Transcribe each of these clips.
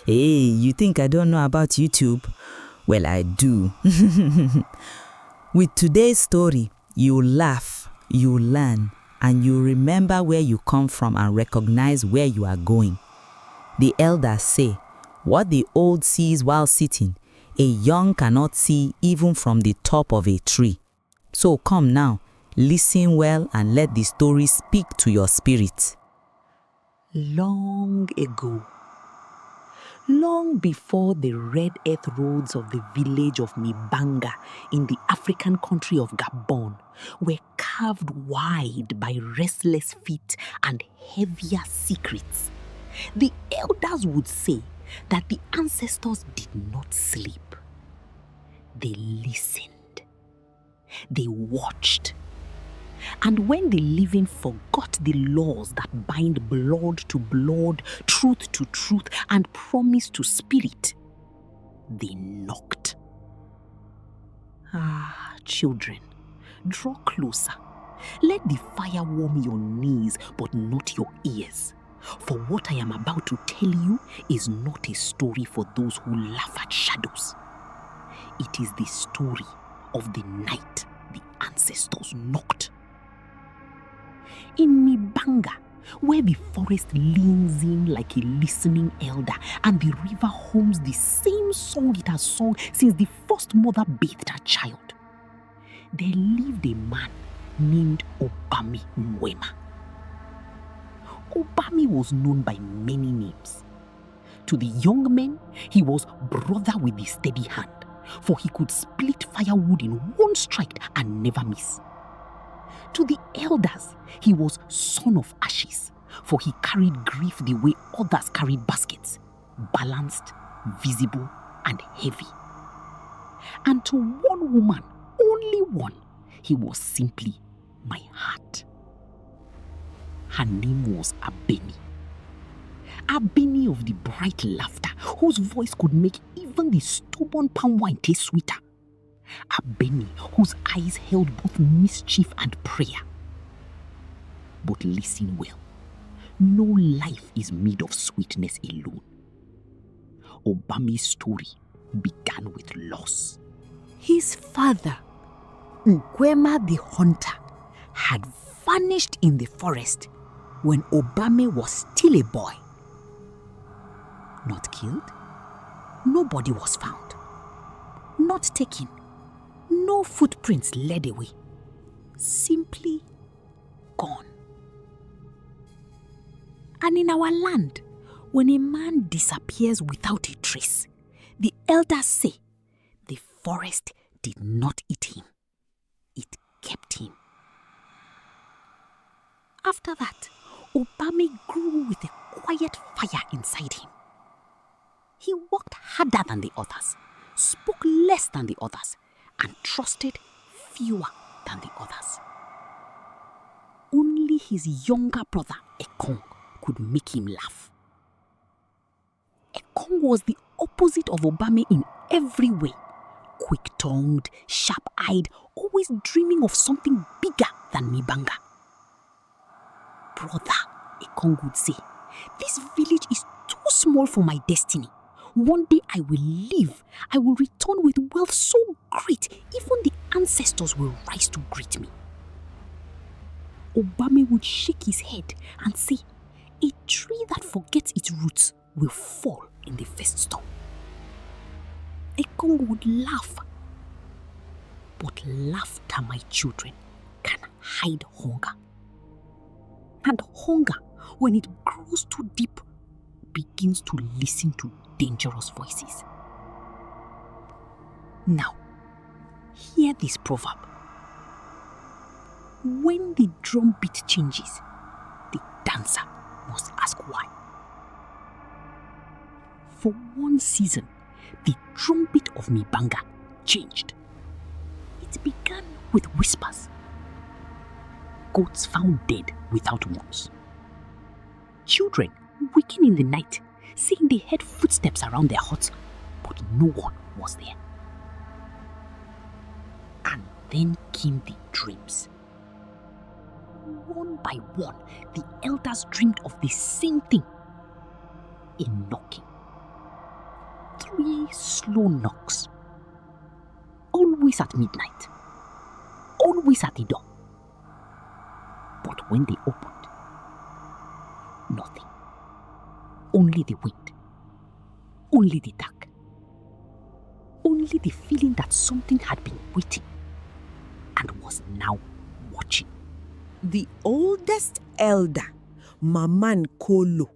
Hey, you think I don't know about YouTube? Well, I do. With today's story, you'll laugh, you'll learn, and you'll remember where you come from and recognize where you are going. The elders say, what the old sees while sitting, a young cannot see even from the top of a tree. So come now, listen well and let the story speak to your spirit. Long ago, long before the red earth roads of the village of Mibanga in the African country of Gabon were carved wide by restless feet and heavier secrets, the elders would say that the ancestors did not sleep. They listened. They watched. And when the living forgot the laws that bind blood to blood, truth to truth, and promise to spirit, they knocked. Children, draw closer. Let the fire warm your knees, but not your ears. For what I am about to tell you is not a story for those who laugh at shadows. It is the story of the night the ancestors knocked. In Mibanga, where the forest leans in like a listening elder and the river hums the same song it has sung since the first mother bathed her child, there lived a man named Obami Nwema. Obami was known by many names. To the young men, he was brother with a steady hand, for he could split firewood in one strike and never miss. To the elders, he was son of ashes, for he carried grief the way others carried baskets, balanced, visible, and heavy. And to one woman, only one, he was simply my heart. Her name was Abeni. Abeni of the bright laughter, whose voice could make even the stubborn palm wine taste sweeter. Abeni, whose eyes held both mischief and prayer. But listen well, no life is made of sweetness alone. Obami's story began with loss. His father, Nwema the hunter, had vanished in the forest when Obami was still a boy. Not killed, nobody was found. Not taken, no footprints led away. Simply gone. And in our land, when a man disappears without a trace, the elders say the forest did not eat him. It kept him. After that, Obami grew with a quiet fire inside him. He worked harder than the others, spoke less than the others, and trusted fewer than the others. Only his younger brother, Ekong, could make him laugh. Ekong was the opposite of Obami in every way. Quick-tongued, sharp-eyed, always dreaming of something bigger than Mibanga. Brother, Ekong would say, this village is too small for my destiny. One day I will leave. I will return with wealth so great, even the ancestors will rise to greet me. Obami would shake his head and say, a tree that forgets its roots will fall in the first storm. Ekong would laugh. But laughter, my children, can hide hunger. And hunger, when it grows too deep, begins to listen to dangerous voices. Now, hear this proverb. When the drum beat changes, the dancer must ask why. For one season, the drumbeat of Mibanga changed. It began with whispers. Goats found dead without wounds. Children waking in the night, saying they heard footsteps around their huts, but no one was there. And then came the dreams. One by one, the elders dreamed of the same thing. a knocking. 3 slow knocks. Always at midnight. Always at the door. But when they opened, nothing. Only the wind. Only the dark. Only the feeling that something had been waiting and was now watching. The oldest elder, Maman Kolo,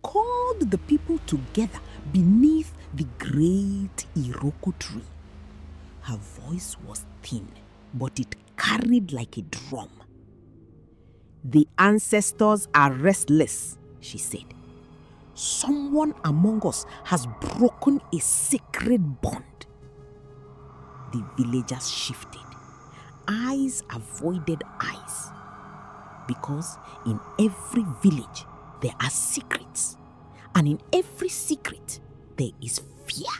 called the people together beneath the great Iroko tree. Her voice was thin, but it carried like a drum. "The ancestors are restless," she said. "Someone among us has broken a sacred bond." The villagers shifted. Eyes avoided eyes. Because in every village there are secrets. And in every secret there is fear.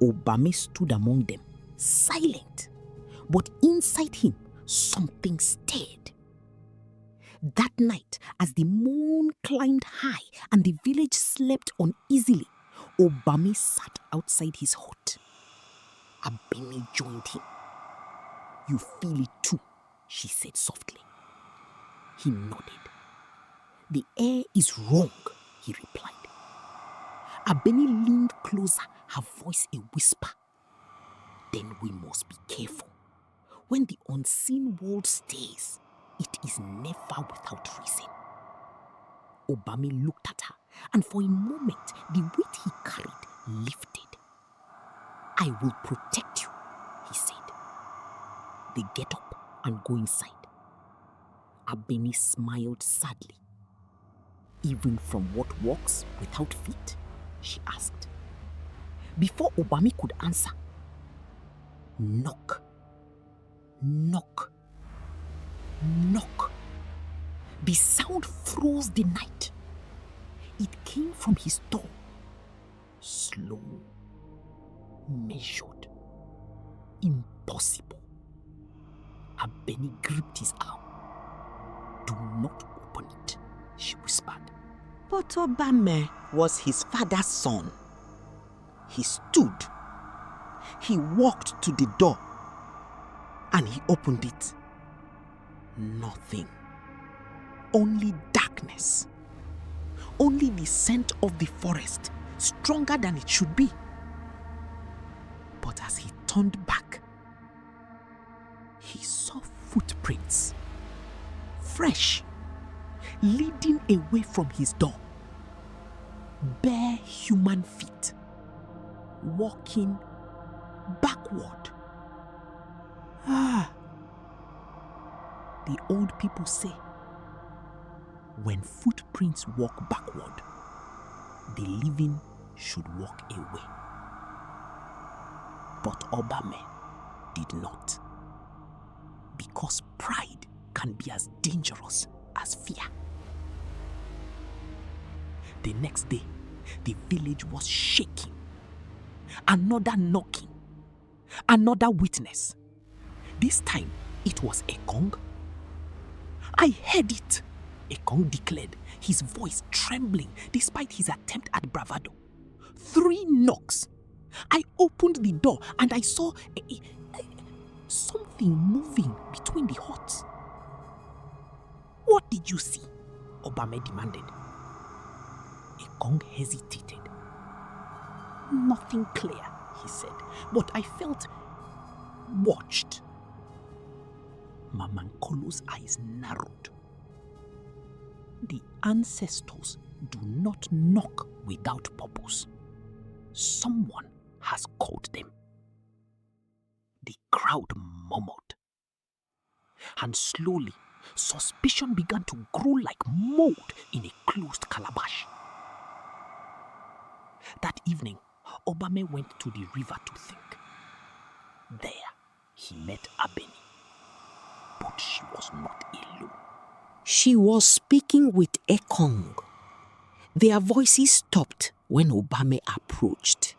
Obame stood among them, silent. But inside him, something stirred. That night, as the moon climbed high and the village slept uneasily, Obame sat outside his hut. Abeni joined him. "You feel it too," she said softly. He nodded. "The air is wrong," he replied. Abeni leaned closer, her voice a whisper. "Then we must be careful. When the unseen world stays, it is never without reason." Obame looked at her, and for a moment the weight he carried lifted. "I will protect you," he said. They get up and go inside. Abeni smiled sadly. "Even from what walks without feet?" she asked. Before Obame could answer, knock, knock, knock. The sound froze the night. It came from his door. Slow, measured, impossible. Abeni gripped his arm. "Do not open it," she whispered. But Obame was his father's son. He stood. He walked to the door and he opened it. Nothing. Only darkness. Only the scent of the forest, stronger than it should be. But as he turned back, he saw footprints. Fresh. Leading away from his door. Bare human feet. Walking backward. The old people say, when footprints walk backward, the living should walk away. But Obame did not. Because pride can be as dangerous as fear. The next day, the village was shaking. Another knocking. Another witness. This time, it was Ekong. "I heard it," Ekong declared, his voice trembling despite his attempt at bravado. 3 knocks. I opened the door and I saw something moving between the huts. "What did you see?" Obame demanded. Ekong hesitated. "Nothing clear," he said, "but I felt watched." Mamankolo's eyes narrowed. The ancestors do not knock without purpose. Someone has called them. The crowd murmured. And slowly, suspicion began to grow like mold in a closed calabash. That evening, Obame went to the river to think. There, he met Abeni. But she was not alone. She was speaking with Ekong. Their voices stopped when Obame approached.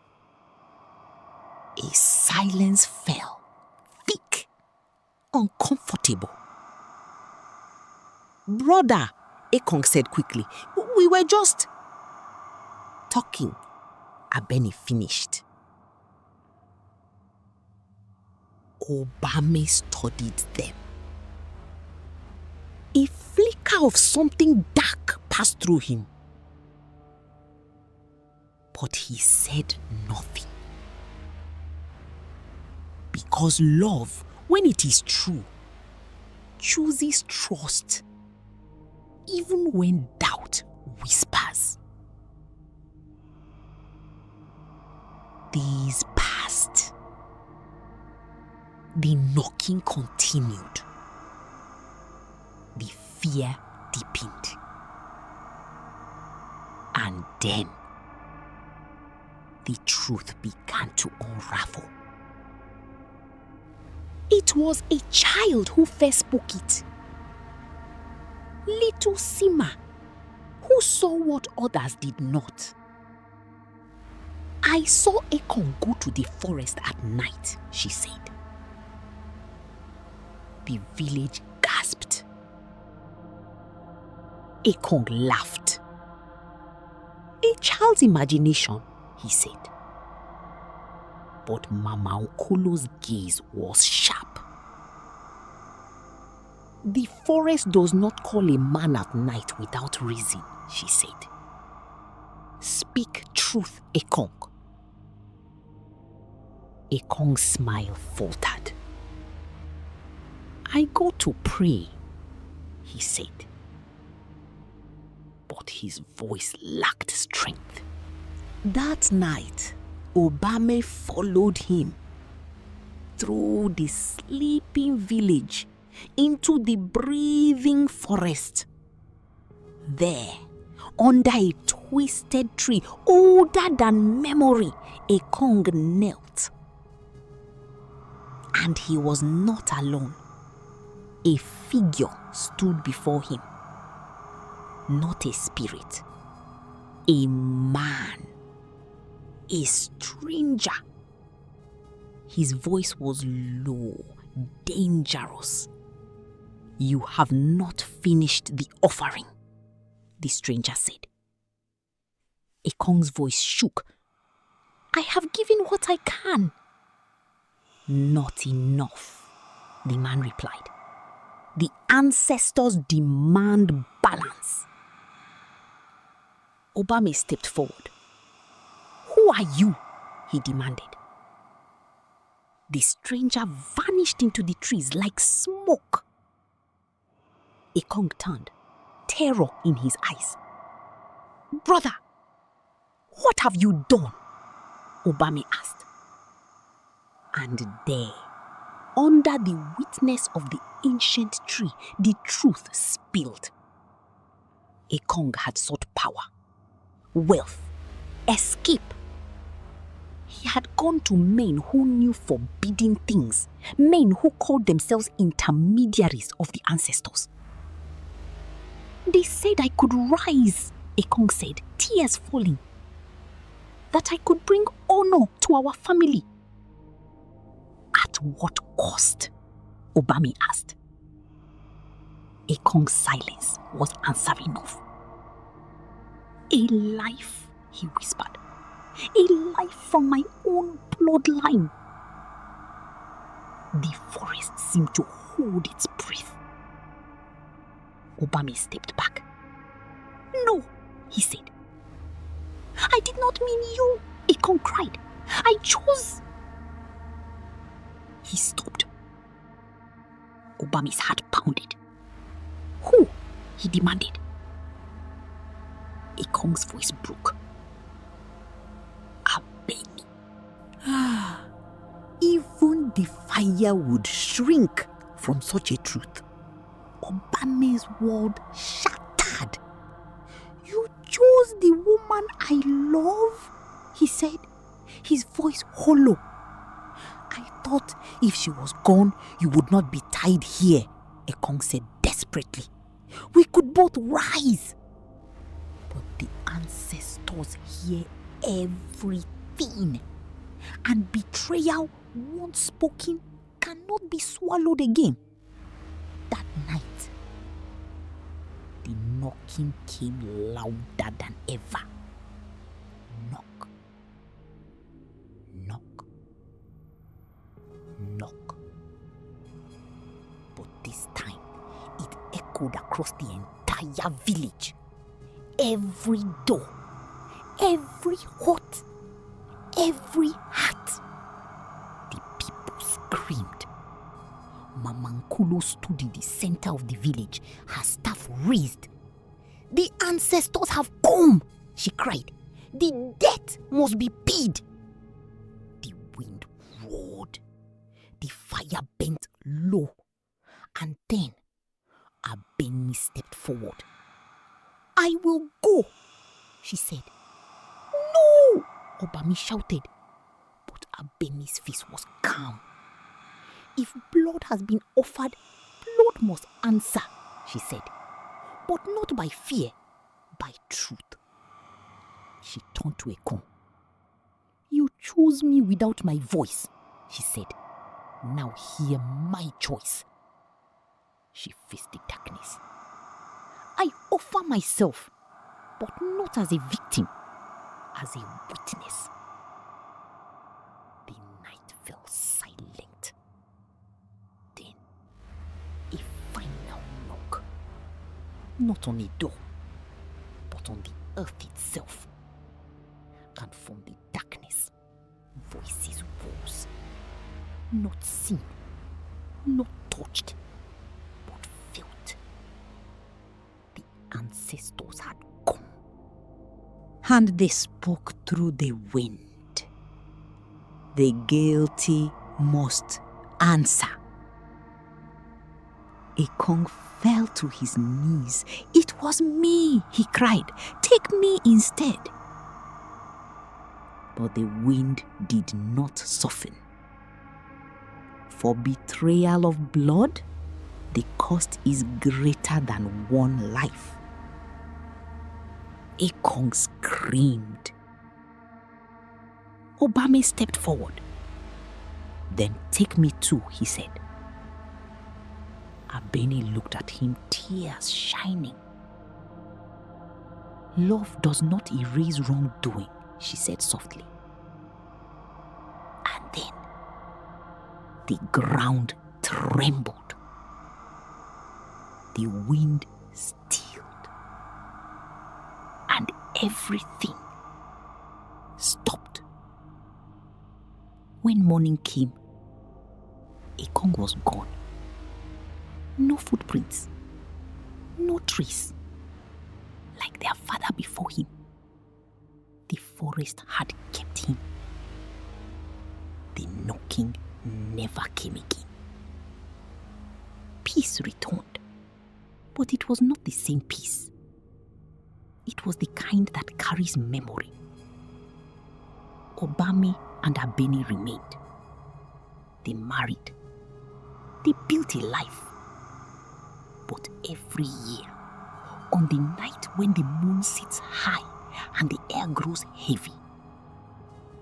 A silence fell, thick, uncomfortable. "Brother," Ekong said quickly, "we were just..." talking, Abeni finished. Obame studied them. A flicker of something dark passed through him. But he said nothing. Because love, when it is true, chooses trust, even when doubt whispers. Days passed. The knocking continued. The fear deepened. And then the truth began to unravel. It was a child who first spoke it. Little Sima, who saw what others did not. I saw Ekong go to the forest at night, she said. The village gasped. Ekong laughed. A child's imagination, he said. But Mama Okolo's gaze was sharp. The forest does not call a man at night without reason, she said. Speak truth, Ekong. Ekong's smile faltered. I go to pray, he said. But his voice lacked strength. That night, Obame followed him through the sleeping village into the breathing forest. There, under a twisted tree older than memory, Ekong knelt. And he was not alone. A figure stood before him. Not a spirit, a man, a stranger. His voice was low, dangerous. You have not finished the offering, the stranger said. Ekong's voice shook. I have given what I can. Not enough, the man replied. The ancestors demand balance. Obame stepped forward. Who are you? He demanded. The stranger vanished into the trees like smoke. Ekong turned, terror in his eyes. Brother, what have you done? Obame asked. And there, under the witness of the ancient tree, the truth spilled. Ekong had sought power, wealth, escape. He had gone to men who knew forbidden things, men who called themselves intermediaries of the ancestors. They said I could rise, Ekong said, tears falling. That I could bring honor to our family. At what cost? Obame asked. Ekong's silence was answer enough. A life, he whispered. A life from my own bloodline. The forest seemed to hold its breath. Obame stepped back. No, he said. I did not mean you, Ekong cried. I chose. He stopped. Obame's heart pounded. Who? He demanded. Ekong's voice broke. Abeni. Even the fire would shrink from such a truth. Obame's world shattered. You chose the woman I love, he said, his voice hollow. I thought if she was gone, you would not be tied here, Ekong said desperately. We could both rise. But the ancestors hear everything. And betrayal, once spoken, cannot be swallowed again. That night, the knocking came louder than ever. across the entire village. Every door, every hut, every hut. The people screamed. Mama Nkulu stood in the center of the village, her staff raised. "The ancestors have come!" she cried. "The debt must be paid." The wind roared. The fire bent low. And then Abeni stepped forward. "I will go," she said. "No!" Obami shouted. But Abeni's face was calm. "If blood has been offered, blood must answer," she said. "But not by fear, by truth." She turned to Ekong. "You chose me without my voice," she said. "Now hear my choice." She faced the darkness. "I offer myself, but not as a victim, as a witness." The night fell silent. Then a final knock. Not on a door, but on the earth itself. And from the darkness, voices rose. Not seen, not touched, but felt. The ancestors had come. And they spoke through the wind. "The guilty must answer." Ekong fell to his knees. "It was me," he cried. "Take me instead." But the wind did not soften. For betrayal of blood, the cost is greater than one life. Ekong screamed. Obame stepped forward. "Then take me too," he said. Abeni looked at him, tears shining. "Love does not erase wrongdoing," she said softly. And then the ground trembled. The wind stilled. And everything stopped. When morning came, Ekong was gone. No footprints, no trace. Like their father before him, the forest had kept him. The knocking never came again. Peace returned, but it was not the same peace. It was the kind that carries memory. Obame and Abeni remained. They married. They built a life. But every year, on the night when the moon sits high and the air grows heavy,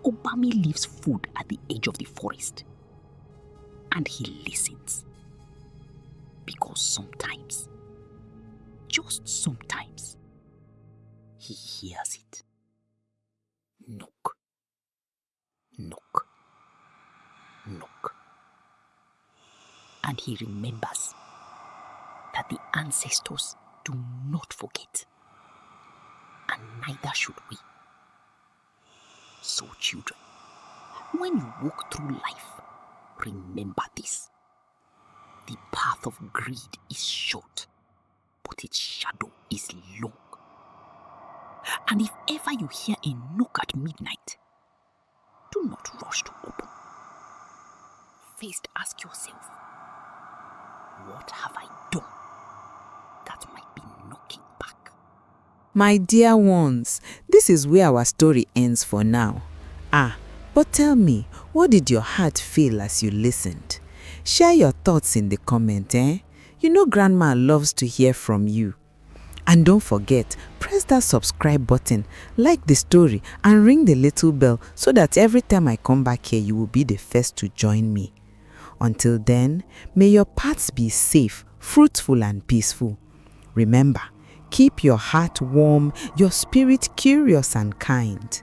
Obame leaves food at the edge of the forest. And he listens. Because sometimes, just sometimes, he hears it. Knock, knock, knock. And he remembers that the ancestors do not forget, and neither should we. So, children, when you walk through life, remember this. The path of greed is short, but its shadow is long. And if ever you hear a knock at midnight, do not rush to open. First ask yourself, what have I done that might be knocking back? My dear ones, this is where our story ends for now. But tell me, what did your heart feel as you listened? Share your thoughts in the comment, You know Grandma loves to hear from you. And don't forget, press that subscribe button, like the story, and ring the little bell so that every time I come back here, you will be the first to join me. Until then, may your paths be safe, fruitful, and peaceful. Remember, keep your heart warm, your spirit curious and kind.